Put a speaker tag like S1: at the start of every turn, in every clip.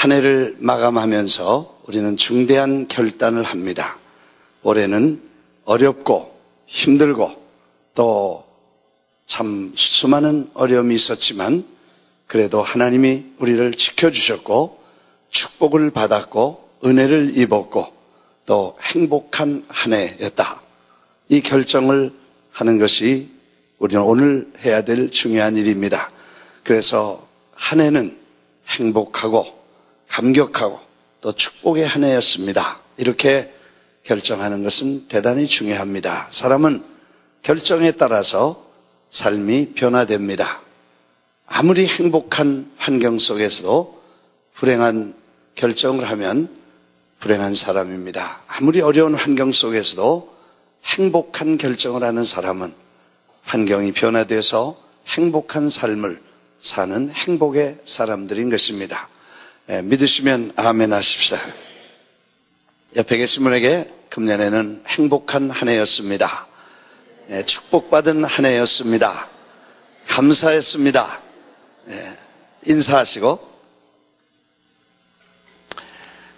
S1: 한 해를 마감하면서 우리는 중대한 결단을 합니다. 올해는 어렵고 힘들고 또 참 수많은 어려움이 있었지만 그래도 하나님이 우리를 지켜주셨고 축복을 받았고 은혜를 입었고 또 행복한 한 해였다. 이 결정을 하는 것이 우리는 오늘 해야 될 중요한 일입니다. 그래서 한 해는 행복하고 감격하고 또 축복의 한 해였습니다. 이렇게 결정하는 것은 대단히 중요합니다. 사람은 결정에 따라서 삶이 변화됩니다. 아무리 행복한 환경 속에서도 불행한 결정을 하면 불행한 사람입니다. 아무리 어려운 환경 속에서도 행복한 결정을 하는 사람은 환경이 변화돼서 행복한 삶을 사는 행복의 사람들인 것입니다. 믿으시면 아멘 하십시다. 옆에 계신 분에게 금년에는 행복한 한 해였습니다. 축복받은 한 해였습니다. 감사했습니다. 인사하시고.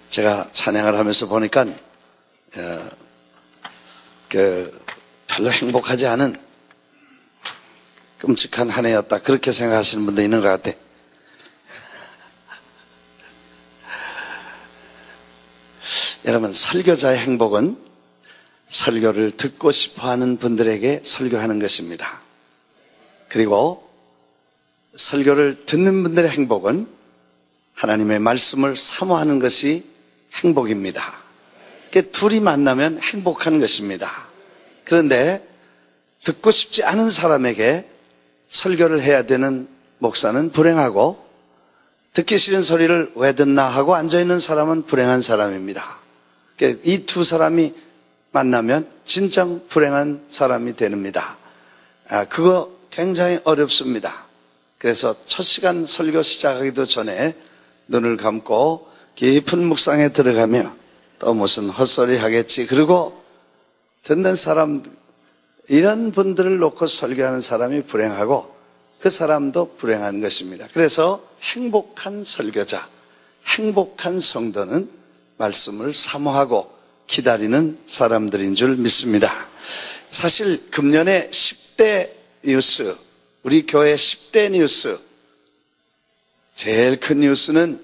S1: 제가 찬양을 하면서 보니까 별로 행복하지 않은 끔찍한 한 해였다, 그렇게 생각하시는 분도 있는 것 같아. 여러분, 설교자의 행복은 설교를 듣고 싶어하는 분들에게 설교하는 것입니다. 그리고 설교를 듣는 분들의 행복은 하나님의 말씀을 사모하는 것이 행복입니다. 둘이 만나면 행복한 것입니다. 그런데 듣고 싶지 않은 사람에게 설교를 해야 되는 목사는 불행하고, 듣기 싫은 소리를 왜 듣나 하고 앉아있는 사람은 불행한 사람입니다. 이 두 사람이 만나면 진정 불행한 사람이 됩니다. 그거 굉장히 어렵습니다. 그래서 첫 시간 설교 시작하기도 전에 눈을 감고 깊은 묵상에 들어가며 또 무슨 헛소리 하겠지, 그리고 듣는 사람, 이런 분들을 놓고 설교하는 사람이 불행하고 그 사람도 불행한 것입니다. 그래서 행복한 설교자, 행복한 성도는 말씀을 사모하고 기다리는 사람들인 줄 믿습니다. 사실 금년에 10대 뉴스, 우리 교회 10대 뉴스, 제일 큰 뉴스는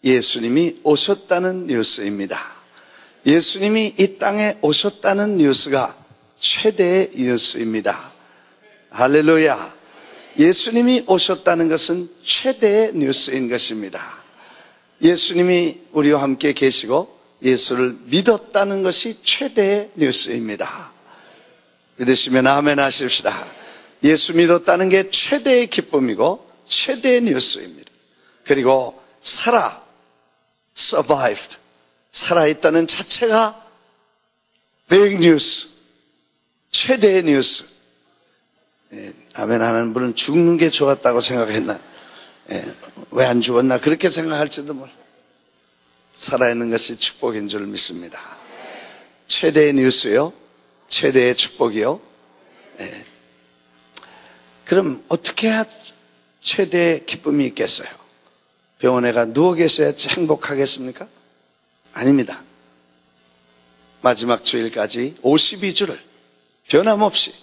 S1: 예수님이 오셨다는 뉴스입니다. 예수님이 이 땅에 오셨다는 뉴스가 최대의 뉴스입니다. 할렐루야. 예수님이 오셨다는 것은 최대의 뉴스인 것입니다. 예수님이 우리와 함께 계시고 예수를 믿었다는 것이 최대의 뉴스입니다. 믿으시면 아멘 하십시다. 예수 믿었다는 게 최대의 기쁨이고 최대의 뉴스입니다. 그리고 survived, 살아있다는 자체가 big news, 최대의 뉴스. 아멘 하는 분은 죽는 게 좋았다고 생각했나? 왜 안 죽었나? 그렇게 생각할지도 몰라. 살아있는 것이 축복인 줄 믿습니다. 최대의 뉴스요, 최대의 축복이요. 그럼 어떻게 해야 최대의 기쁨이 있겠어요? 병원에 가 누워 계셔야 행복하겠습니까? 아닙니다. 마지막 주일까지 52주를 변함없이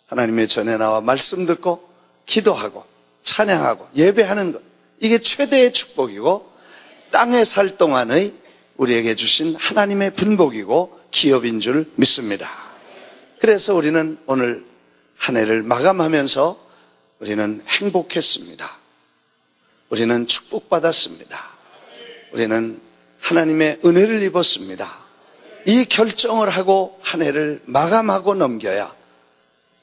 S1: 하나님의 전에 나와 말씀 듣고 기도하고 찬양하고 예배하는 것, 이게 최대의 축복이고 땅에 살 동안의 우리에게 주신 하나님의 분복이고 기업인 줄 믿습니다. 그래서 우리는 오늘 한 해를 마감하면서 우리는 행복했습니다. 우리는 축복받았습니다. 우리는 하나님의 은혜를 입었습니다. 이 결정을 하고 한 해를 마감하고 넘겨야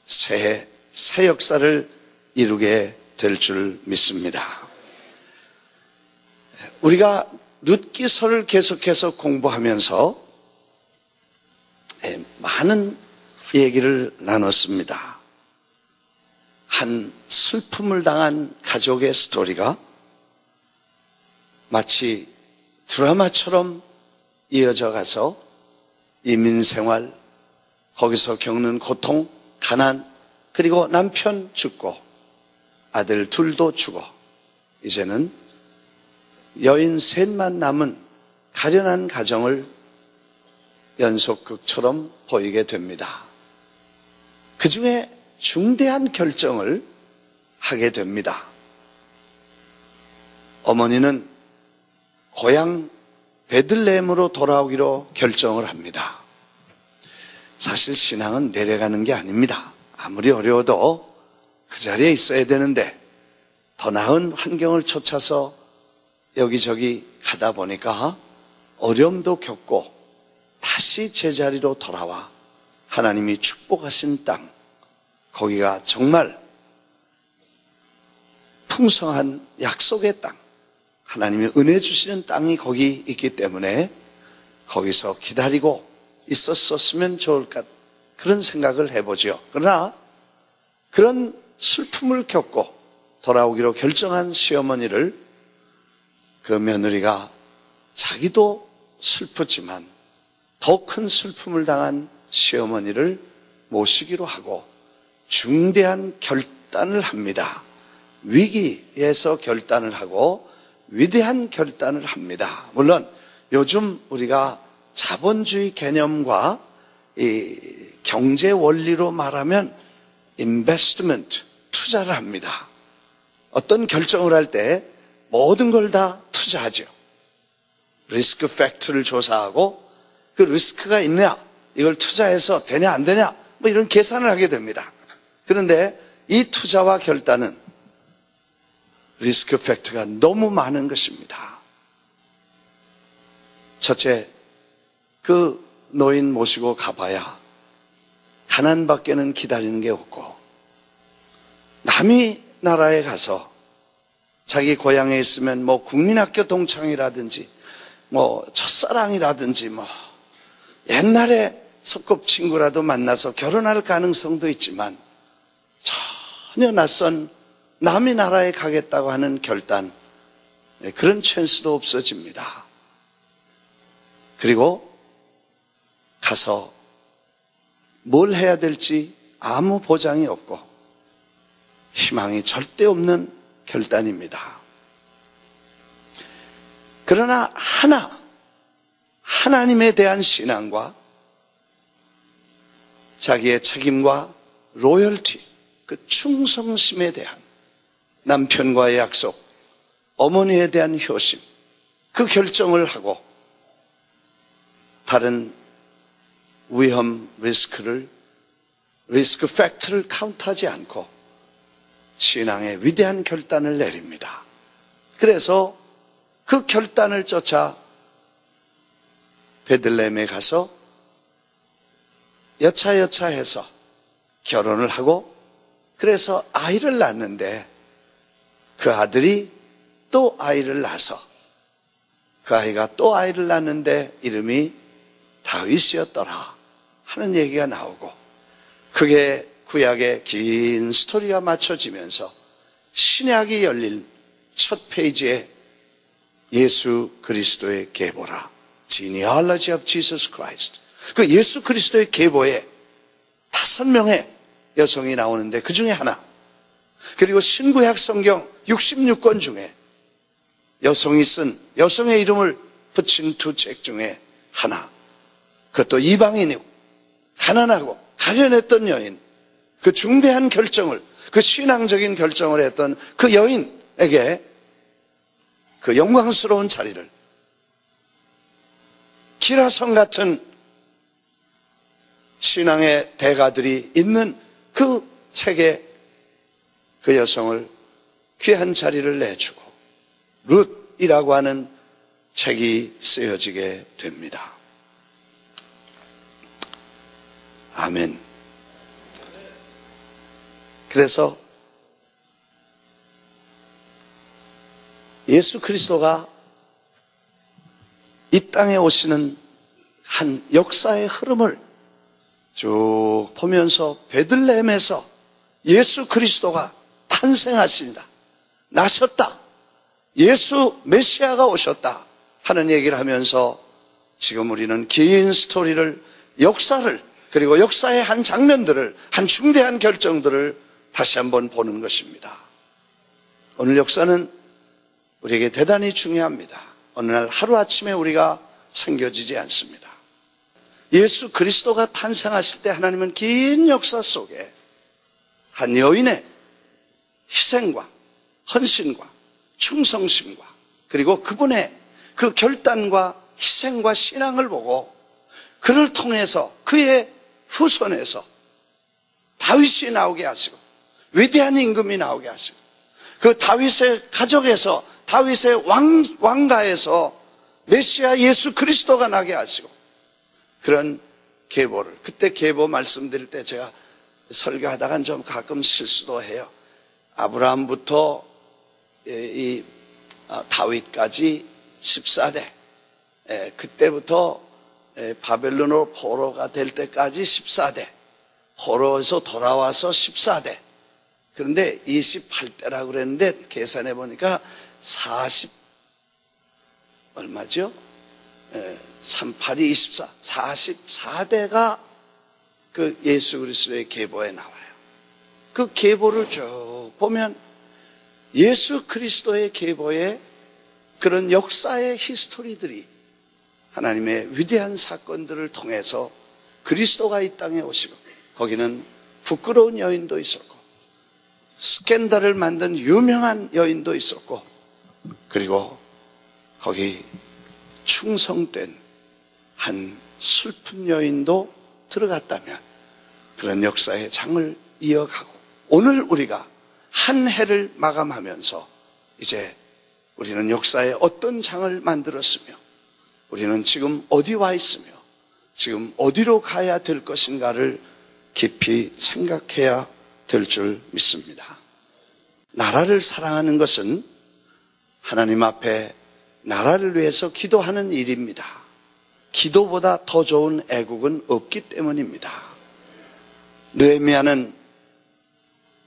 S1: 새해, 새 역사를 이루게 될 줄 믿습니다. 우리가 룻기서를 계속해서 공부하면서 많은 얘기를 나눴습니다. 한 슬픔을 당한 가족의 스토리가 마치 드라마처럼 이어져 가서 이민생활, 거기서 겪는 고통, 가난, 그리고 남편 죽고 아들 둘도 죽어 이제는 여인 셋만 남은 가련한 가정을 연속극처럼 보이게 됩니다. 그 중에 중대한 결정을 하게 됩니다. 어머니는 고향 베들레헴으로 돌아오기로 결정을 합니다. 사실 신앙은 내려가는 게 아닙니다. 아무리 어려워도 그 자리에 있어야 되는데 더 나은 환경을 쫓아서 여기저기 가다 보니까 어려움도 겪고 다시 제자리로 돌아와 하나님이 축복하신 땅, 거기가 정말 풍성한 약속의 땅, 하나님이 은혜 주시는 땅이 거기 있기 때문에 거기서 기다리고 있었으면 좋을까, 그런 생각을 해보죠. 그러나 그런 슬픔을 겪고 돌아오기로 결정한 시어머니를 그 며느리가 자기도 슬프지만 더 큰 슬픔을 당한 시어머니를 모시기로 하고 중대한 결단을 합니다. 위기에서 결단을 하고 위대한 결단을 합니다. 물론 요즘 우리가 자본주의 개념과 이 경제 원리로 말하면 investment, 투자를 합니다. 어떤 결정을 할 때 모든 걸 다 투자하죠. 리스크 팩트를 조사하고 그 리스크가 있냐, 이걸 투자해서 되냐 안 되냐, 뭐 이런 계산을 하게 됩니다. 그런데 이 투자와 결단은 리스크 팩트가 너무 많은 것입니다. 첫째, 그 노인 모시고 가봐야 가난밖에는 기다리는 게 없고, 남의 나라에 가서 자기 고향에 있으면 뭐 국민학교 동창이라든지 뭐 첫사랑이라든지 뭐 옛날에 소꿉친구라도 만나서 결혼할 가능성도 있지만 전혀 낯선 남의 나라에 가겠다고 하는 결단, 그런 찬스도 없어집니다. 그리고 가서 뭘 해야 될지 아무 보장이 없고 희망이 절대 없는 결단입니다. 그러나 하나님에 대한 신앙과 자기의 책임과 로열티, 그 충성심에 대한 남편과의 약속, 어머니에 대한 효심, 그 결정을 하고 다른 위험 리스크 팩트를 카운트하지 않고 신앙의 위대한 결단을 내립니다. 그래서 그 결단을 쫓아 베들레헴에 가서 여차여차해서 결혼을 하고 그래서 아이를 낳는데 그 아들이 또 아이를 낳아서 그 아이가 또 아이를 낳는데 이름이 다윗이었더라 하는 얘기가 나오고, 그게 구약의 긴 스토리가 맞춰지면서 신약이 열린 첫 페이지에 예수 그리스도의 계보라, Genealogy of Jesus Christ, 그 예수 그리스도의 계보에 5명의 여성이 나오는데 그 중에 하나, 그리고 신구약 성경 66권 중에 여성이 쓴, 여성의 이름을 붙인 2책 중에 하나, 그것도 이방인이고 가난하고 가련했던 여인, 그 중대한 결정을, 그 신앙적인 결정을 했던 그 여인에게 그 영광스러운 자리를, 기라성 같은 신앙의 대가들이 있는 그 책에 그 여성을 귀한 자리를 내주고 룻이라고 하는 책이 쓰여지게 됩니다. 아멘. 그래서 예수 그리스도가 이 땅에 오시는 한 역사의 흐름을 쭉 보면서 베들레헴에서 예수 그리스도가 탄생하신다, 나셨다, 예수 메시아가 오셨다 하는 얘기를 하면서 지금 우리는 긴 스토리를, 역사를, 그리고 역사의 한 장면들을, 한 중대한 결정들을 다시 한번 보는 것입니다. 오늘 역사는 우리에게 대단히 중요합니다. 어느 날 하루아침에 우리가 생겨지지 않습니다. 예수 그리스도가 탄생하실 때 하나님은 긴 역사 속에 한 여인의 희생과 헌신과 충성심과 그리고 그분의 그 결단과 희생과 신앙을 보고 그를 통해서 그의 후손에서 다윗이 나오게 하시고 위대한 임금이 나오게 하시고 그 다윗의 가족에서 다윗의 왕가에서 메시아 예수 그리스도가 나게 하시고 그런 계보를 그때 계보 말씀드릴 때 제가 설교하다간 좀 가끔 실수도 해요. 아브라함부터 다윗까지 14대 그때부터 바벨론으로 포로가 될 때까지 14대 포로에서 돌아와서 14대 그런데 28대라고 그랬는데 계산해 보니까 40 얼마죠? 38이 24 44대가 그 예수 그리스도의 계보에 나와요. 그 계보를 쭉 보면 예수 그리스도의 계보에 그런 역사의 히스토리들이 하나님의 위대한 사건들을 통해서 그리스도가 이 땅에 오시고 거기는 부끄러운 여인도 있었고 스캔들을 만든 유명한 여인도 있었고 그리고 거기 충성된 한 슬픈 여인도 들어갔다면 그런 역사의 장을 이어가고 오늘 우리가 한 해를 마감하면서 이제 우리는 역사에 어떤 장을 만들었으며 우리는 지금 어디 와 있으며 지금 어디로 가야 될 것인가를 깊이 생각해야 될 줄 믿습니다. 나라를 사랑하는 것은 하나님 앞에 나라를 위해서 기도하는 일입니다. 기도보다 더 좋은 애국은 없기 때문입니다. 느헤미야는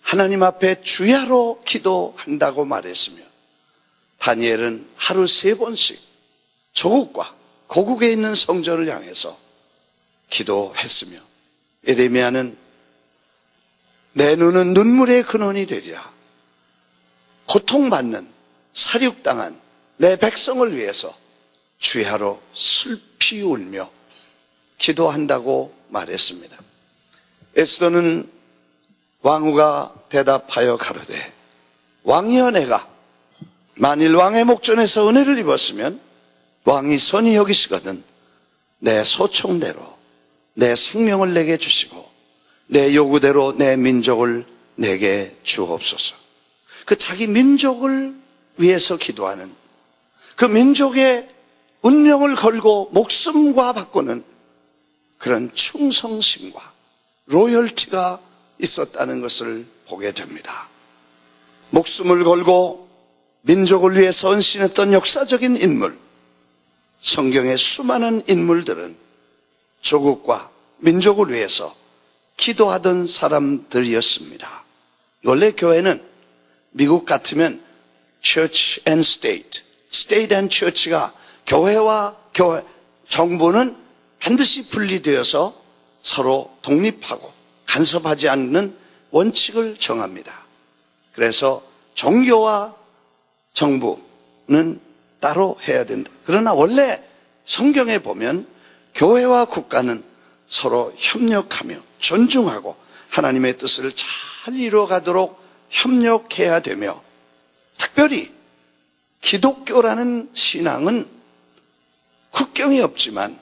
S1: 하나님 앞에 주야로 기도한다고 말했으며 다니엘은 하루 3번씩 조국과 고국에 있는 성전을 향해서 기도했으며 예레미야는 내 눈은 눈물의 근원이 되리라. 고통받는 살육당한 내 백성을 위해서 주야로 슬피 울며 기도한다고 말했습니다. 에스더는 왕후가 대답하여 가로되 왕이여 내가 만일 왕의 목전에서 은혜를 입었으면 왕이 선히 여기시거든 내 소총대로 내 생명을 내게 주시고 내 요구대로 내 민족을 내게 주옵소서. 그 자기 민족을 위해서 기도하는 그 민족의 운명을 걸고 목숨과 바꾸는 그런 충성심과 로열티가 있었다는 것을 보게 됩니다. 목숨을 걸고 민족을 위해서 헌신했던 역사적인 인물, 성경의 수많은 인물들은 조국과 민족을 위해서 기도하던 사람들이었습니다. 원래 교회는 미국 같으면 Church and State, State and Church가 교회와 정부는 반드시 분리되어서 서로 독립하고 간섭하지 않는 원칙을 정합니다. 그래서 종교와 정부는 따로 해야 된다. 그러나 원래 성경에 보면 교회와 국가는 서로 협력하며 존중하고 하나님의 뜻을 잘 이루어가도록 협력해야 되며 특별히 기독교라는 신앙은 국경이 없지만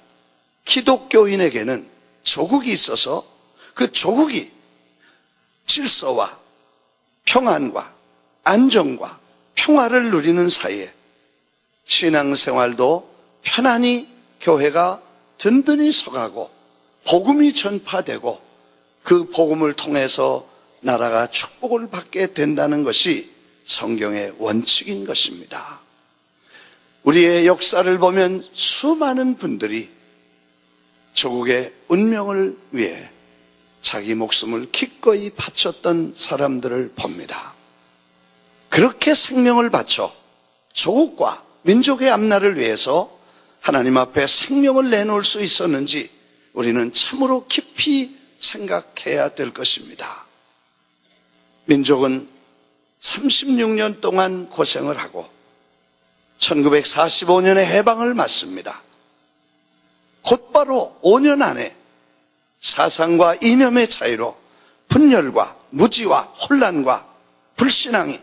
S1: 기독교인에게는 조국이 있어서 그 조국이 질서와 평안과 안정과 평화를 누리는 사이에 신앙생활도 편안히 교회가 든든히 서가고 복음이 전파되고 그 복음을 통해서 나라가 축복을 받게 된다는 것이 성경의 원칙인 것입니다. 우리의 역사를 보면 수많은 분들이 조국의 운명을 위해 자기 목숨을 기꺼이 바쳤던 사람들을 봅니다. 그렇게 생명을 바쳐 조국과 민족의 앞날을 위해서 하나님 앞에 생명을 내놓을 수 있었는지 우리는 참으로 깊이 생각해야 될 것입니다. 민족은 36년 동안 고생을 하고 1945년에 해방을 맞습니다. 곧바로 5년 안에 사상과 이념의 차이로 분열과 무지와 혼란과 불신앙이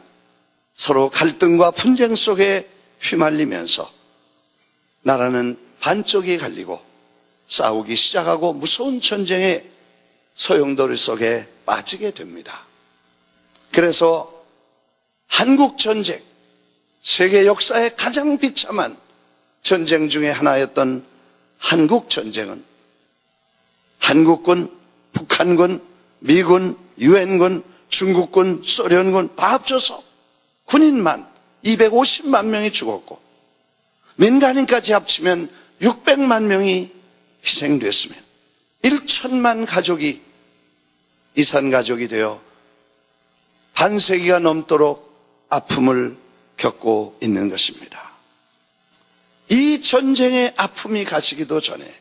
S1: 서로 갈등과 분쟁 속에 휘말리면서 나라는 반쪽이 갈리고 싸우기 시작하고 무서운 전쟁의 소용돌이 속에 빠지게 됩니다. 그래서 한국전쟁, 세계 역사의 가장 비참한 전쟁 중에 하나였던 한국전쟁은 한국군, 북한군, 미군, 유엔군, 중국군, 소련군 다 합쳐서 군인만 250만 명이 죽었고 민간인까지 합치면 600만 명이 희생됐으며 1천만 가족이 이산가족이 되어 반세기가 넘도록 아픔을 겪고 있는 것입니다. 이 전쟁의 아픔이 가시기도 전에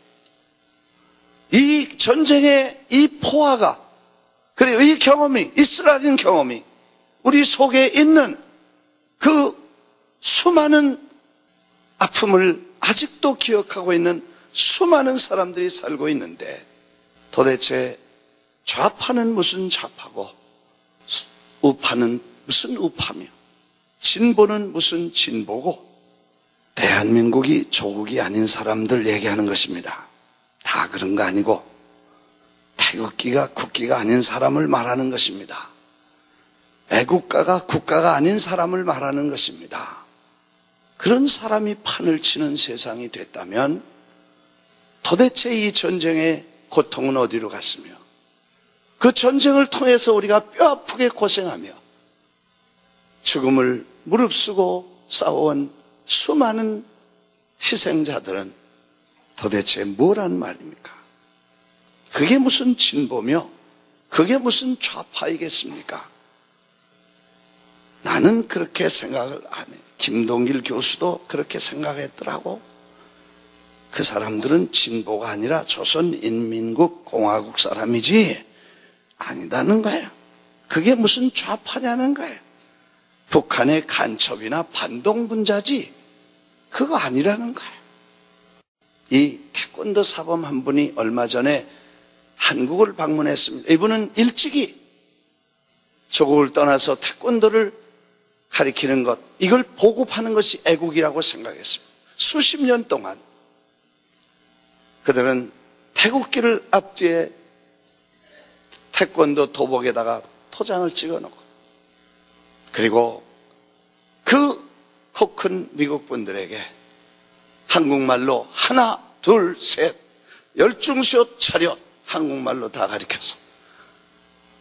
S1: 이 전쟁의 이 포화가 그리고 이 경험이 이스라엘인 경험이 우리 속에 있는 그 수많은 아픔을 아직도 기억하고 있는 수많은 사람들이 살고 있는데 도대체 좌파는 무슨 좌파고 우파는 무슨 우파며 진보는 무슨 진보고 대한민국이 조국이 아닌 사람들 얘기하는 것입니다. 다 그런 거 아니고 태극기가 국기가 아닌 사람을 말하는 것입니다. 애국가가 국가가 아닌 사람을 말하는 것입니다. 그런 사람이 판을 치는 세상이 됐다면 도대체 이 전쟁의 고통은 어디로 갔으며 그 전쟁을 통해서 우리가 뼈아프게 고생하며 죽음을 무릅쓰고 싸워온 수많은 희생자들은 도대체 뭐란 말입니까? 그게 무슨 진보며 그게 무슨 좌파이겠습니까? 나는 그렇게 생각을 안 해. 김동길 교수도 그렇게 생각했더라고. 그 사람들은 진보가 아니라 조선인민국 공화국 사람이지 아니다는 거예요. 그게 무슨 좌파냐는 거예요. 북한의 간첩이나 반동분자지 그거 아니라는 거예요. 이 태권도 사범 한 분이 얼마 전에 한국을 방문했습니다. 이분은 일찍이 조국을 떠나서 태권도를 가리키는 것, 이걸 보급하는 것이 애국이라고 생각했습니다. 수십 년 동안 그들은 태극기를 앞뒤에 태권도 도복에다가 토장을 찍어놓고 그리고 그 코 큰 미국 분들에게 한국말로 하나, 둘, 셋, 열중시옷 차렷 한국말로 다 가르쳐서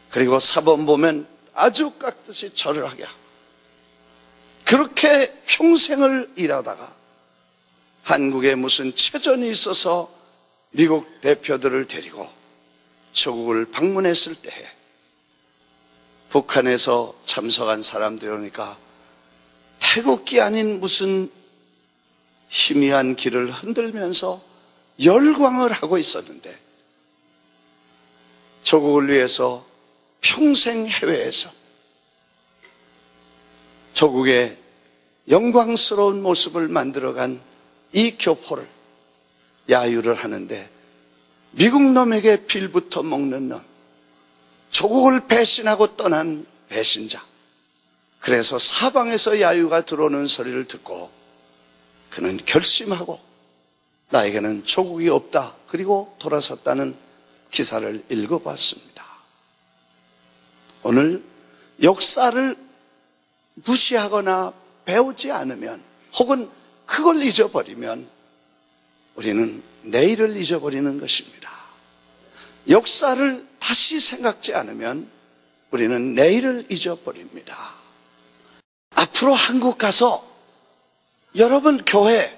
S1: 그리고 사범 보면 아주 깍듯이 절을 하게 하고 그렇게 평생을 일하다가 한국에 무슨 체전이 있어서 미국 대표들을 데리고 조국을 방문했을 때에 북한에서 참석한 사람들이 오니까 태극기 아닌 무슨 희미한 길을 흔들면서 열광을 하고 있었는데 조국을 위해서 평생 해외에서 조국의 영광스러운 모습을 만들어간 이 교포를 야유를 하는데 미국 놈에게 빌부터 먹는 놈, 조국을 배신하고 떠난 배신자. 그래서 사방에서 야유가 들어오는 소리를 듣고 그는 결심하고 나에게는 조국이 없다. 그리고 돌아섰다는 기사를 읽어봤습니다. 오늘 역사를 무시하거나 배우지 않으면 혹은 그걸 잊어버리면 우리는 내일을 잊어버리는 것입니다. 역사를 다시 생각지 않으면 우리는 내일을 잊어버립니다. 앞으로 한국 가서 여러분 교회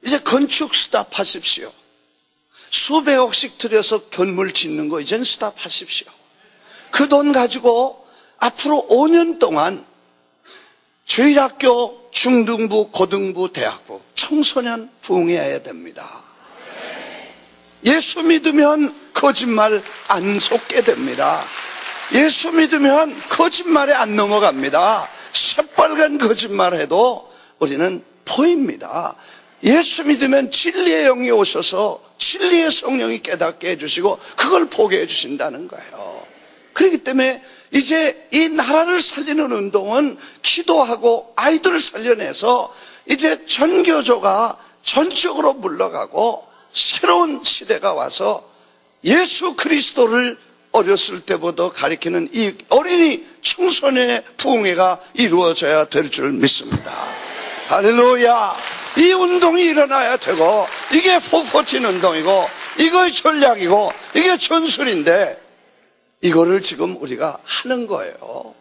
S1: 이제 건축 스탑하십시오. 수백억씩 들여서 건물 짓는 거 이젠 스탑하십시오. 그 돈 가지고 앞으로 5년 동안 주일학교, 중등부, 고등부, 대학부, 청소년 부흥해야 됩니다. 예수 믿으면 거짓말 안 속게 됩니다. 예수 믿으면 거짓말에 안 넘어갑니다. 새빨간 거짓말 해도 우리는 보입니다. 예수 믿으면 진리의 영이 오셔서 진리의 성령이 깨닫게 해주시고 그걸 보게 해주신다는 거예요. 그렇기 때문에 이제 이 나라를 살리는 운동은 기도하고 아이들을 살려내서 이제 전교조가 전적으로 물러가고 새로운 시대가 와서 예수 그리스도를 어렸을 때부터 가리키는 이 어린이 청소년의 부흥회가 이루어져야 될 줄 믿습니다. 할렐루야. 이 운동이 일어나야 되고 이게 414 운동이고 이거의 전략이고 이게 전술인데 이거를 지금 우리가 하는 거예요.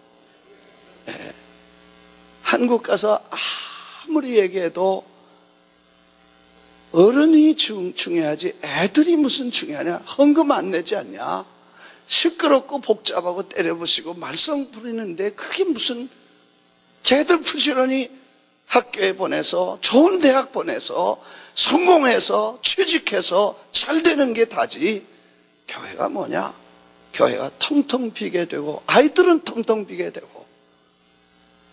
S1: 네. 한국 가서 아무리 얘기해도 어른이 중요하지 애들이 무슨 중요하냐. 헌금 안 내지 않냐. 시끄럽고 복잡하고 때려부시고 말썽 부리는데 그게 무슨 걔들 부지런히 학교에 보내서 좋은 대학 보내서 성공해서 취직해서 잘 되는 게 다지 교회가 뭐냐. 교회가 텅텅 비게 되고 아이들은 텅텅 비게 되고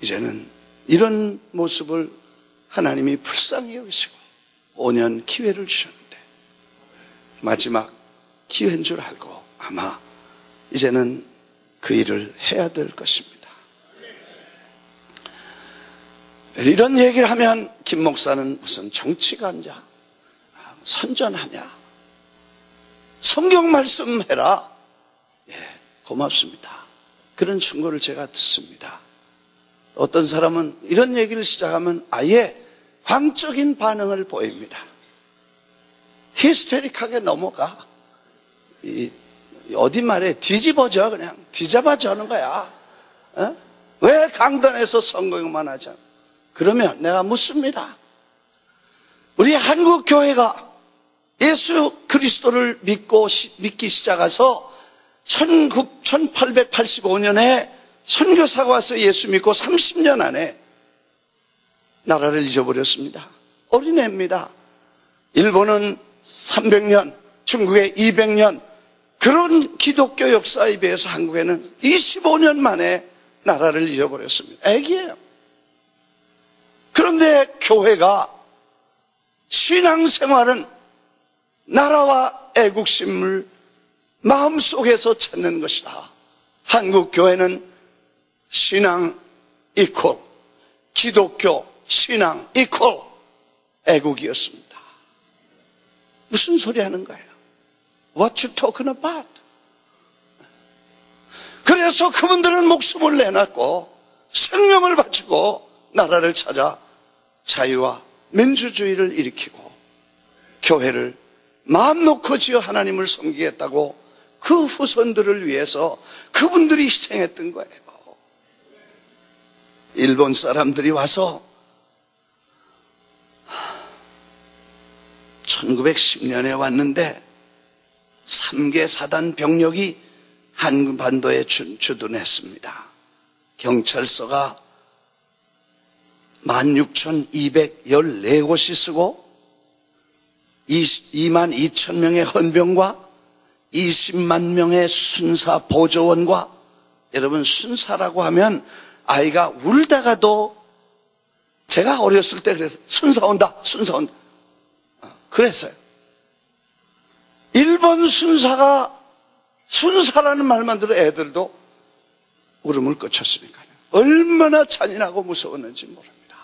S1: 이제는 이런 모습을 하나님이 불쌍히 여기시고 5년 기회를 주셨는데 마지막 기회인 줄 알고 아마 이제는 그 일을 해야 될 것입니다. 이런 얘기를 하면 김 목사는 무슨 정치가냐, 선전하냐, 성경 말씀 해라. 예, 고맙습니다. 그런 충고를 제가 듣습니다. 어떤 사람은 이런 얘기를 시작하면 아예 광적인 반응을 보입니다. 히스테릭하게 넘어가. 어디 말에 뒤집어져. 그냥 뒤잡아져 하는 거야. 어? 왜 강단에서 선거만 하자. 그러면 내가 묻습니다. 우리 한국 교회가 예수 그리스도를 믿기 시작해서 1885년에 선교사가 와서 예수 믿고 30년 안에 나라를 잊어버렸습니다. 어린애입니다. 일본은 300년, 중국에 200년, 그런 기독교 역사에 비해서 한국에는 25년 만에 나라를 잃어버렸습니다. 애기예요. 그런데 교회가 신앙생활은 나라와 애국심을 마음속에서 찾는 것이다. 한국 교회는 신앙 이퀄, 기독교 신앙 이퀄 애국이었습니다. 무슨 소리 하는 거예요? What you talking about? 그래서 그분들은 목숨을 내놨고 생명을 바치고 나라를 찾아 자유와 민주주의를 일으키고 교회를 마음 놓고 지어 하나님을 섬기겠다고 그 후손들을 위해서 그분들이 희생했던 거예요. 일본 사람들이 와서 1910년에 왔는데 3개 사단 병력이 한반도에 주둔했습니다. 경찰서가 16,214곳이 쓰고 22,000명의 헌병과 20만 명의 순사 보조원과 여러분 순사라고 하면 아이가 울다가도 제가 어렸을 때 그래서 순사 온다 그랬어요. 일본 순사가 순사라는 말만 들어 애들도 울음을 끄쳤으니까요. 얼마나 잔인하고 무서웠는지 모릅니다.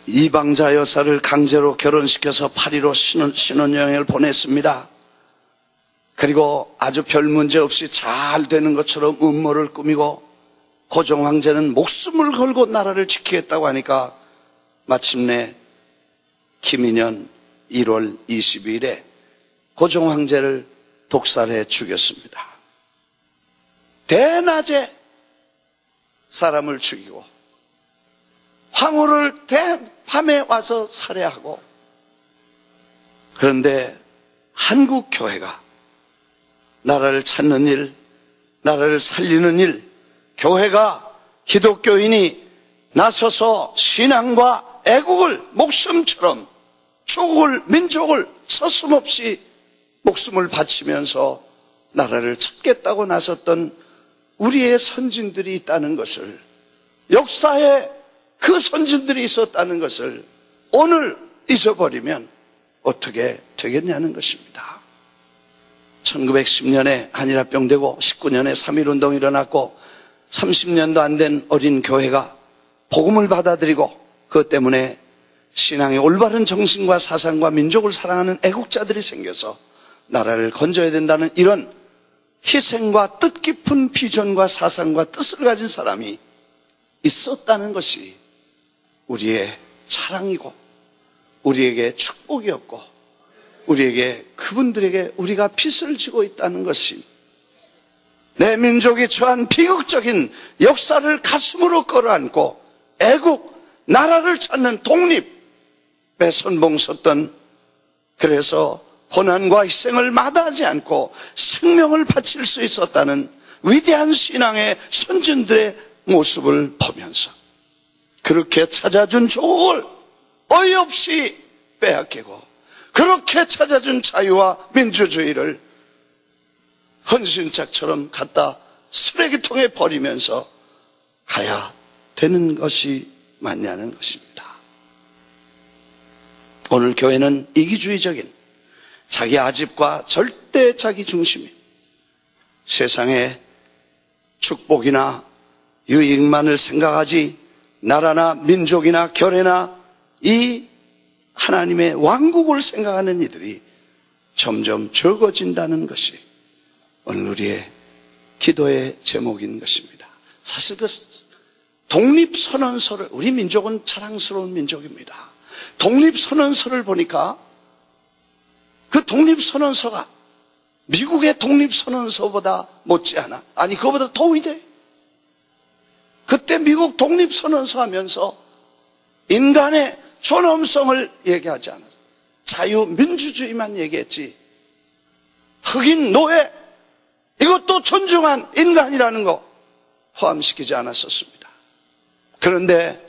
S1: 이방자 여사를 강제로 결혼시켜서 파리로 신혼여행을 보냈습니다. 그리고 아주 별 문제 없이 잘 되는 것처럼 음모를 꾸미고 고종 황제는 목숨을 걸고 나라를 지키겠다고 하니까 마침내 김인현 1월 22일에 고종 황제를 독살해 죽였습니다. 대낮에 사람을 죽이고 황후를 대밤에 와서 살해하고 그런데 한국 교회가 나라를 찾는 일, 나라를 살리는 일, 교회가 기독교인이 나서서 신앙과 애국을 목숨처럼 조국을 민족을 서슴없이 목숨을 바치면서 나라를 찾겠다고 나섰던 우리의 선진들이 있다는 것을 역사의 그 선진들이 있었다는 것을 오늘 잊어버리면 어떻게 되겠냐는 것입니다. 1910년에 한일합병되고 19년에 3.1운동이 일어났고 30년도 안 된 어린 교회가 복음을 받아들이고 그것 때문에 신앙의 올바른 정신과 사상과 민족을 사랑하는 애국자들이 생겨서 나라를 건져야 된다는 이런 희생과 뜻깊은 비전과 사상과 뜻을 가진 사람이 있었다는 것이 우리의 자랑이고 우리에게 축복이었고 우리에게 그분들에게 우리가 빚을 지고 있다는 것이 내 민족이 처한 비극적인 역사를 가슴으로 끌어안고 애국, 나라를 찾는 독립에 선봉 섰던 그래서 고난과 희생을 마다하지 않고 생명을 바칠 수 있었다는 위대한 신앙의 선진들의 모습을 보면서 그렇게 찾아준 조국을 어이없이 빼앗기고 그렇게 찾아준 자유와 민주주의를 헌신짝처럼 갖다 쓰레기통에 버리면서 가야 되는 것이 맞냐는 것입니다. 오늘 교회는 이기주의적인 자기 아집과 절대 자기 중심인 세상의 축복이나 유익만을 생각하지 나라나 민족이나 결례나 이 하나님의 왕국을 생각하는 이들이 점점 적어진다는 것이 오늘 우리의 기도의 제목인 것입니다. 사실 그 독립선언서를 우리 민족은 자랑스러운 민족입니다. 독립선언서를 보니까 그 독립선언서가 미국의 독립선언서보다 못지않아 아니 그거보다 더 위대해. 그때 미국 독립선언서 하면서 인간의 존엄성을 얘기하지 않았어요. 자유민주주의만 얘기했지 흑인 노예 이것도 존중한 인간이라는 거 포함시키지 않았었습니다. 그런데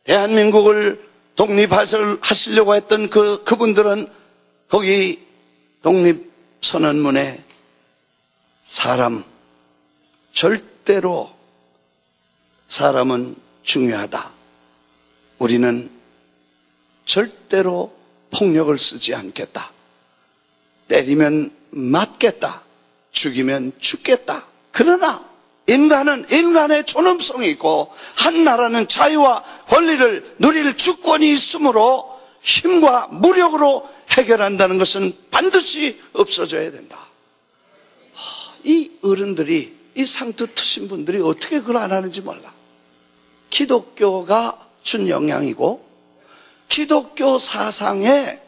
S1: 대한민국을 독립하시려고 했던 그분들은 거기 독립선언문에 사람 절대로 사람은 중요하다. 우리는 절대로 폭력을 쓰지 않겠다. 때리면 맞겠다. 죽이면 죽겠다. 그러나 인간은 인간의 존엄성이 있고 한 나라는 자유와 권리를 누릴 주권이 있으므로 힘과 무력으로 해결한다는 것은 반드시 없어져야 된다. 이 어른들이 이 상투 트신 분들이 어떻게 그걸 안 하는지 몰라. 기독교가 준 영향이고 기독교 사상에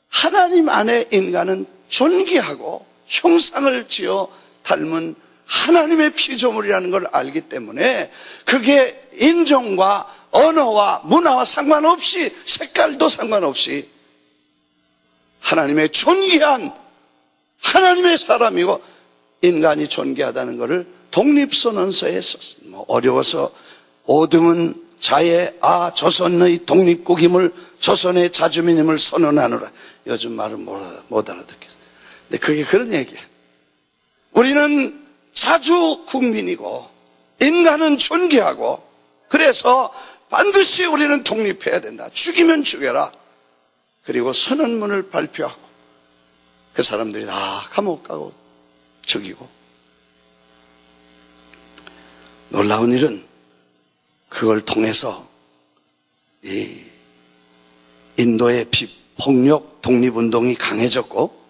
S1: 하나님 안에 인간은 존귀하고 형상을 지어 닮은 하나님의 피조물이라는 걸 알기 때문에 그게 인종과 언어와 문화와 상관없이 색깔도 상관없이 하나님의 존귀한 하나님의 사람이고 인간이 존귀하다는 것을 독립선언서에 썼습니다. 어려워서 오등은 자의 조선의 독립국임을 조선의 자주민임을 선언하노라. 요즘 말은 못 알아듣겠어요. 근데 그게 그런 얘기예요. 우리는 자주 국민이고 인간은 존귀하고 그래서 반드시 우리는 독립해야 된다. 죽이면 죽여라. 그리고 선언문을 발표하고 그 사람들이 다 감옥 가고 죽이고 놀라운 일은 그걸 통해서 이 인도의 비폭력 독립운동이 강해졌고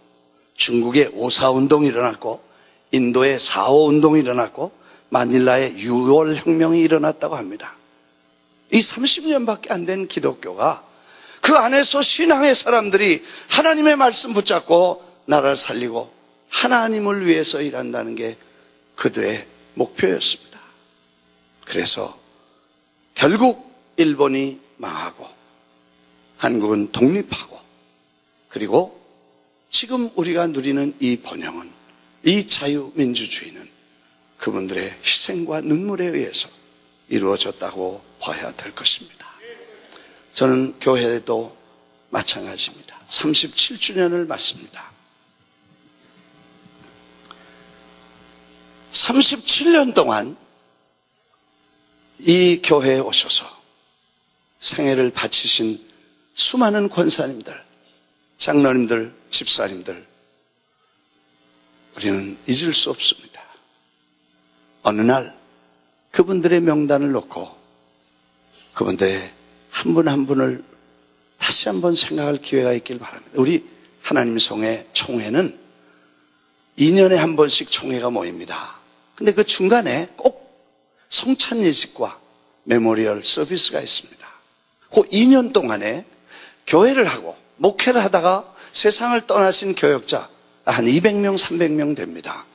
S1: 중국의 5.4운동이 일어났고 인도의 4.5운동이 일어났고 마닐라의 6월 혁명이 일어났다고 합니다. 이 30년밖에 안 된 기독교가 그 안에서 신앙의 사람들이 하나님의 말씀 붙잡고 나라를 살리고 하나님을 위해서 일한다는 게 그들의 목표였습니다. 그래서 결국 일본이 망하고 한국은 독립하고 그리고 지금 우리가 누리는 이 번영은 이 자유민주주의는 그분들의 희생과 눈물에 의해서 이루어졌다고 봐야 될 것입니다. 저는 교회도 마찬가지입니다. 37주년을 맞습니다. 37년 동안 이 교회에 오셔서 생애를 바치신 수많은 권사님들, 장로님들, 집사님들, 우리는 잊을 수 없습니다. 어느 날 그분들의 명단을 놓고 그분들의 한 분 한 분을 다시 한번 생각할 기회가 있길 바랍니다. 우리 하나님 성회 총회는 2년에 한 번씩 총회가 모입니다. 근데 그 중간에 꼭 성찬 예식과 메모리얼 서비스가 있습니다. 그 2년 동안에 교회를 하고 목회를 하다가 세상을 떠나신 교역자 한 200명, 300명 됩니다.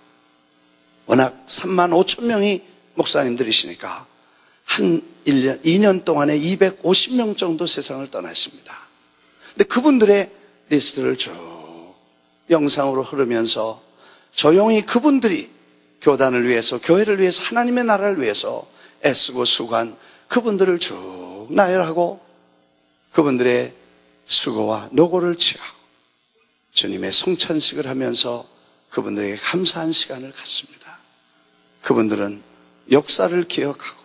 S1: 워낙 3만 5천 명이 목사님들이시니까 한 1년, 2년 동안에 250명 정도 세상을 떠나십니다. 근데 그분들의 리스트를 쭉 영상으로 흐르면서 조용히 그분들이 교단을 위해서, 교회를 위해서, 하나님의 나라를 위해서 애쓰고 수고한 그분들을 쭉 나열하고 그분들의 수고와 노고를 취하고 주님의 성찬식을 하면서 그분들에게 감사한 시간을 갖습니다. 그분들은 역사를 기억하고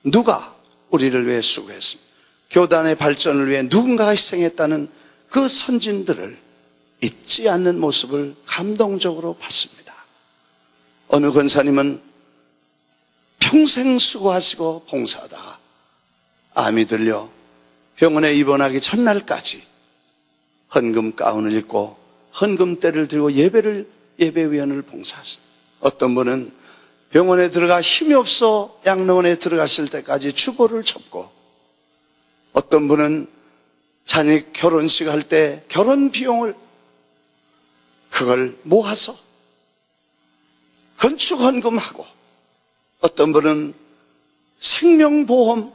S1: 누가 우리를 위해 수고했습니다. 교단의 발전을 위해 누군가가 희생했다는 그 선진들을 잊지 않는 모습을 감동적으로 봤습니다. 어느 권사님은 평생 수고하시고 봉사하다가 암이 들려 병원에 입원하기 전날까지 헌금 가운을 입고 헌금대를 들고 예배위원을 봉사하십니다. 어떤 분은 병원에 들어가 힘이 없어 양로원에 들어가실 때까지 주보를 접고, 어떤 분은 자녀 결혼식 할 때 결혼 비용을 그걸 모아서 건축 헌금하고, 어떤 분은 생명보험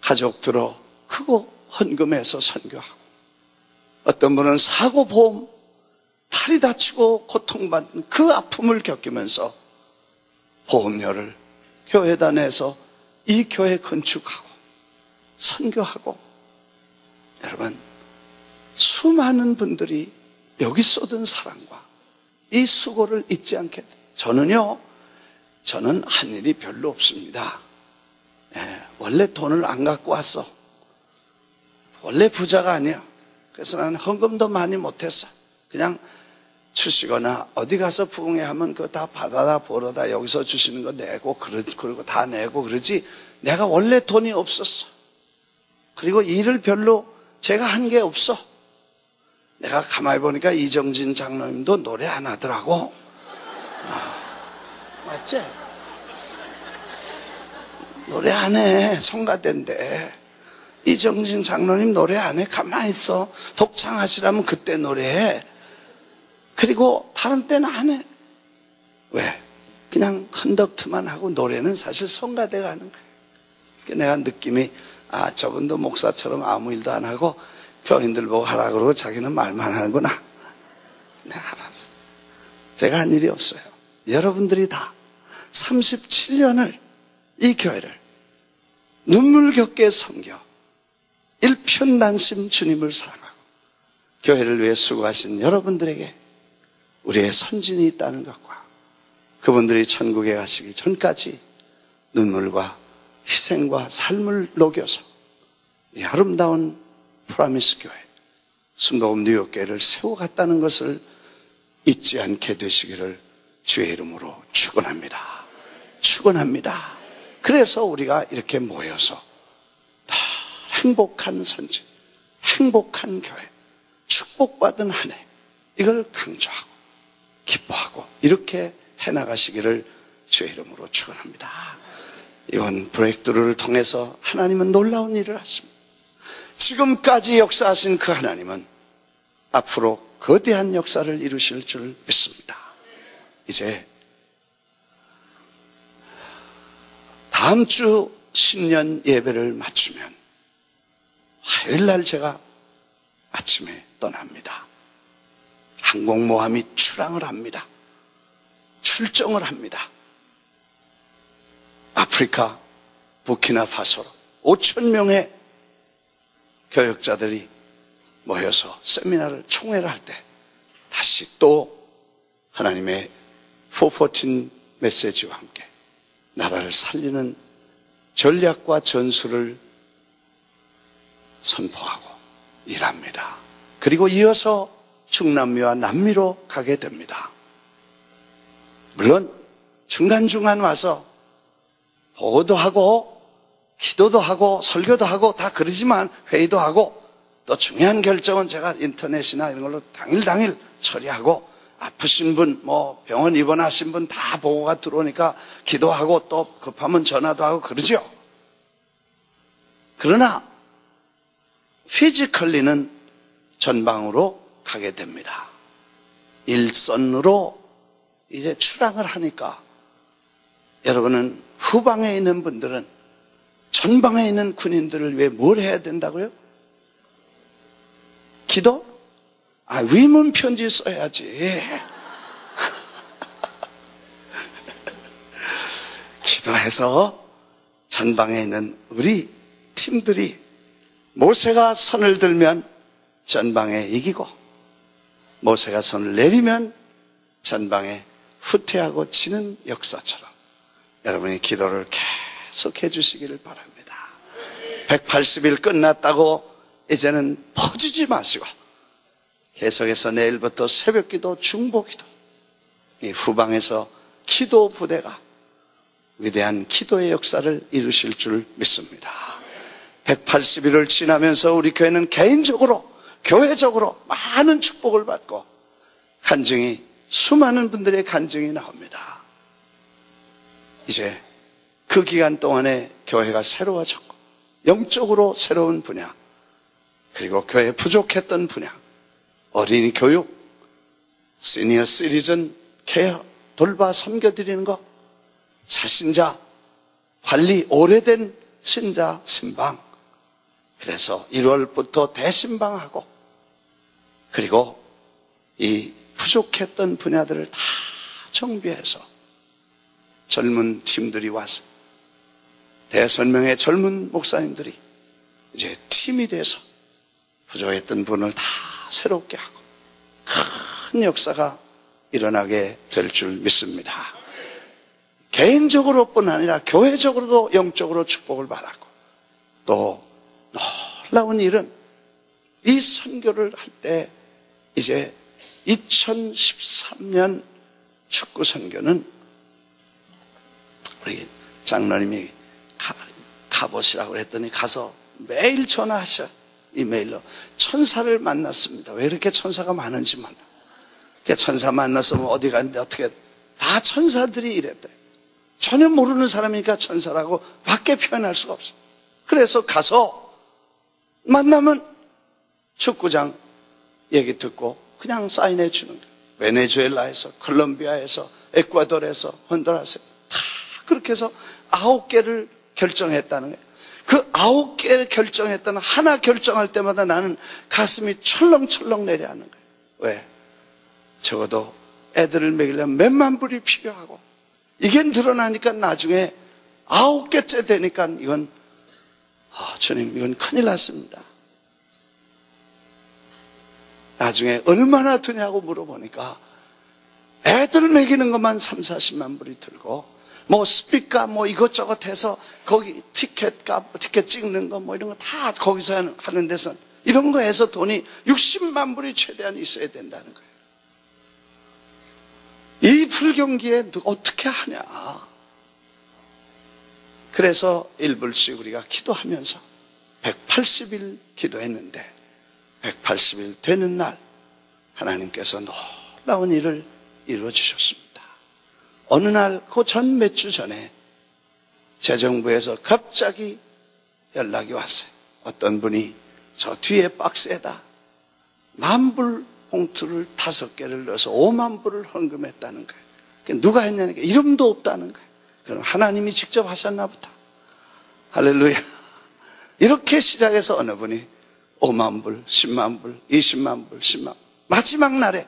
S1: 가족 들어 크고 헌금해서 선교하고, 어떤 분은 사고보험 팔이 다치고 고통받는 그 아픔을 겪으면서 보험료를 교회다 내서 이 교회 건축하고 선교하고, 여러분 수많은 분들이 여기 쏟은 사랑과 이 수고를 잊지 않게 돼요. 저는 한 일이 별로 없습니다. 원래 돈을 안 갖고 왔어. 원래 부자가 아니야. 그래서 나는 헌금도 많이 못했어. 그냥 주시거나 어디 가서 부흥회 하면 그거 다 받아다 벌어다 여기서 주시는 거 내고 그리고 다 내고 그러지, 내가 원래 돈이 없었어. 그리고 일을 별로 제가 한 게 없어. 내가 가만히 보니까 이정진 장로님도 노래 안 하더라고. 맞지? 노래 안 해. 성가대인데 이정진 장로님 노래 안 해. 가만히 있어. 독창하시라면 그때 노래해. 그리고 다른 때는 안 해. 왜? 그냥 컨덕트만 하고 노래는 사실 성가대가 하는 거예요. 내가 느낌이 저분도 목사처럼 아무 일도 안 하고 교인들 보고 하라 그러고 자기는 말만 하는구나. 내가 알았어. 제가 한 일이 없어요. 여러분들이 다 37년을 이 교회를 눈물겹게 섬겨 일편단심 주님을 사랑하고 교회를 위해 수고하신 여러분들에게 우리의 선진이 있다는 것과 그분들이 천국에 가시기 전까지 눈물과 희생과 삶을 녹여서 이 아름다운 프라미스 교회, 순복음 뉴욕교회를 세워갔다는 것을 잊지 않게 되시기를 주의 이름으로 축원합니다. 축원합니다. 그래서 우리가 이렇게 모여서 행복한 선진, 행복한 교회, 축복받은 한 해, 이걸 강조하고 기뻐하고 이렇게 해나가시기를 주의 이름으로 축원합니다. 이번 브레이크드루를 통해서 하나님은 놀라운 일을 하십니다. 지금까지 역사하신 그 하나님은 앞으로 거대한 역사를 이루실 줄 믿습니다. 이제 다음 주 신년 예배를 마치면 화요일날 제가 아침에 떠납니다. 항공모함이 출항을 합니다. 출정을 합니다. 아프리카 부르키나파소로 5천 명의 교역자들이 모여서 세미나를 총회를 할 때 다시 또 하나님의 414 메시지와 함께 나라를 살리는 전략과 전술을 선포하고 일합니다. 그리고 이어서 중남미와 남미로 가게 됩니다. 물론 중간중간 와서 보고도 하고 기도도 하고 설교도 하고 다 그러지만 회의도 하고 또 중요한 결정은 제가 인터넷이나 이런 걸로 당일 처리하고 아프신 분, 병원 입원하신 분 다 보고가 들어오니까 기도하고 또 급하면 전화도 하고 그러죠. 그러나 피지컬리는 전방으로 가게 됩니다. 일선으로 이제 출항을 하니까 여러분은 후방에 있는 분들은 전방에 있는 군인들을 위해 뭘 해야 된다고요? 기도? 위문 편지 써야지. 기도해서 전방에 있는 우리 팀들이 모세가 손을 들면 전방에 이기고 모세가 손을 내리면 전방에 후퇴하고 지는 역사처럼 여러분이 기도를 계속 해주시기를 바랍니다. 180일 끝났다고 이제는 퍼주지 마시고 계속해서 내일부터 새벽기도, 중보기도, 이 후방에서 기도 부대가 위대한 기도의 역사를 이루실 줄 믿습니다. 180일을 지나면서 우리 교회는 개인적으로, 교회적으로 많은 축복을 받고 간증이, 수많은 분들의 간증이 나옵니다. 이제 그 기간 동안에 교회가 새로워졌고 영적으로 새로운 분야, 그리고 교회에 부족했던 분야, 어린이 교육, 시니어 시리즌 케어, 돌봐 섬겨드리는 것, 자신자 관리, 오래된 친자 신방, 그래서 1월부터 대신방하고 그리고 이 부족했던 분야들을 다 정비해서 젊은 팀들이 와서 대선명의 젊은 목사님들이 이제 팀이 돼서 부족했던 분을 다 새롭게 하고 큰 역사가 일어나게 될 줄 믿습니다. 개인적으로뿐 아니라 교회적으로도 영적으로 축복을 받았고 또 놀라운 일은 이 선교를 할 때 이제 2013년 축구 선교는 우리 장로님이 가보시라고 그랬더니 가서 매일 전화하셔. 이메일로 천사를 만났습니다. 왜 이렇게 천사가 많은지 몰라. 천사 만났으면 어디 갔는데 어떻게 다 천사들이 이랬대. 전혀 모르는 사람이니까 천사라고 밖에 표현할 수가 없어. 그래서 가서 만나면 축구장 얘기 듣고 그냥 사인해 주는 거예요. 베네수엘라에서, 콜롬비아에서, 에콰도르에서, 혼두라스에서 다 그렇게 해서 9개를 결정했다는 거예요. 그 9개를 결정했다는 하나 결정할 때마다 나는 가슴이 철렁철렁 내려앉는 거예요. 왜? 적어도 애들을 먹이려면 몇만 불이 필요하고 이게 늘어나니까 나중에 9개째 되니까 이건 주님 이건 큰일 났습니다. 나중에 얼마나 드냐고 물어보니까 애들 먹이는 것만 3, 40만 불이 들고 스피커 이것저것 해서 거기 티켓 찍는 거 이런 거 다 거기서 하는 데서 이런 거 해서 돈이 60만 불이 최대한 있어야 된다는 거예요. 이 불경기에 어떻게 하냐. 그래서 1불씩 우리가 기도하면서 180일 기도했는데 180일 되는 날 하나님께서 놀라운 일을 이루어 주셨습니다. 어느 날 그 전 몇 주 전에 재정부에서 갑자기 연락이 왔어요. 어떤 분이 저 뒤에 박스에다 10,000불 봉투를 5개를 넣어서 5만 불을 헌금했다는 거예요. 누가 했냐니까 이름도 없다는 거예요. 그럼 하나님이 직접 하셨나 보다. 할렐루야. 이렇게 시작해서 어느 분이 5만 불, 10만 불, 20만 불, 10만 불. 마지막 날에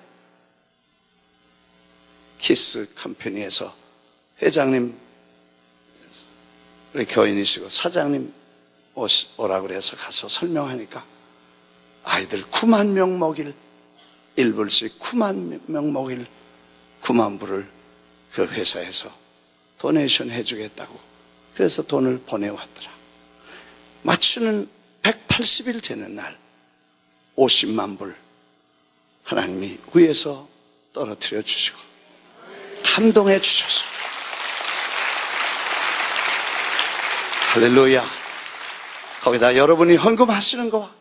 S1: 키스 컴퍼니에서 회장님, 우리 교인이시고 사장님 오라고 그래서 가서 설명하니까 아이들 9만 명 먹일 1불씩 9만 명 먹일 9만 불을 그 회사에서 도네이션 해주겠다고 그래서 돈을 보내왔더라. 맞추는 180일 되는 날 50만 불 하나님이 위에서 떨어뜨려 주시고 감동해 주셔서 할렐루야. 거기다 여러분이 헌금하시는 거와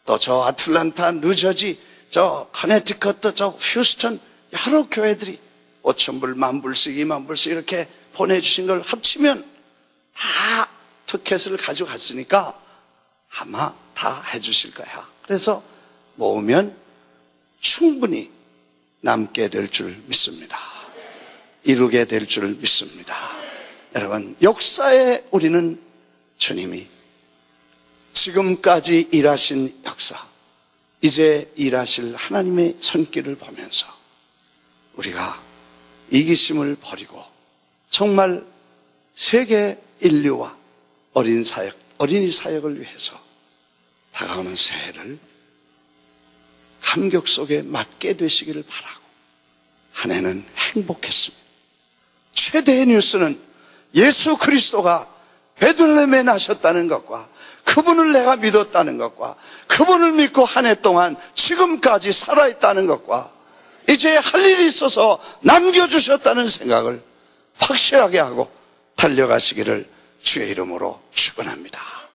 S1: 또 저 아틀란타, 뉴저지, 저 커네티컷, 저 휴스턴 여러 교회들이 5,000불, 10,000불씩, 20,000불씩 이렇게 보내주신 걸 합치면 다 티켓을 가져갔으니까 아마 다 해주실 거야. 그래서 모으면 충분히 남게 될 줄 믿습니다. 이루게 될 줄 믿습니다. 여러분, 역사에 우리는 주님이 지금까지 일하신 역사, 이제 일하실 하나님의 손길을 보면서 우리가 이기심을 버리고 정말 세계 인류와 어린이 사역을 위해서 다가오는 새해를 감격 속에 맞게 되시기를 바라고 한 해는 행복했습니다. 최대의 뉴스는 예수 그리스도가 베들레헴에 나셨다는 것과 그분을 내가 믿었다는 것과 그분을 믿고 한 해 동안 지금까지 살아있다는 것과 이제 할 일이 있어서 남겨주셨다는 생각을 확실하게 하고 달려가시기를 주의 이름으로 축원합니다.